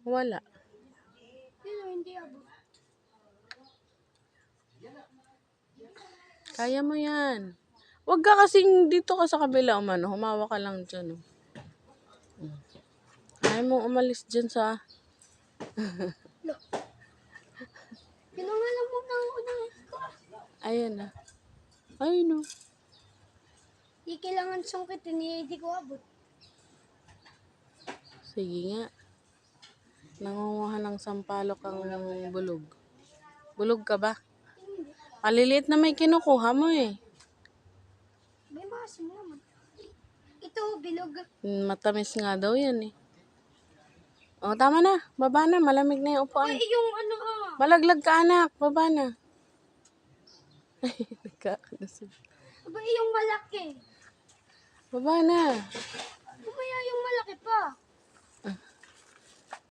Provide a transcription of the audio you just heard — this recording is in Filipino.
Wala. Pero hindi abot. Kaya mo yan. Huwag ka kasing dito ka sa kabila umano. Humawa ka lang dyan. Ayaw mo umalis dyan sa... Pinangalan mo na ako ng Ayan na. Ayun o. Di kailangan sungkitin, hindi ko abot. Sige nga. Nangunguha ng sampalok ang bulog. Bulog ka ba? Maliliit na may kinukuha mo eh. May maasim naman. Ito, bilog. Matamis nga daw yan eh. O, tama na. Baba na. Malamig na yung upuan. Ay, yung ano Malaglag ka anak. Baba na. Nagkakalasig. Aba, yung malaki. Baba na. Kumaya yung malaki pa.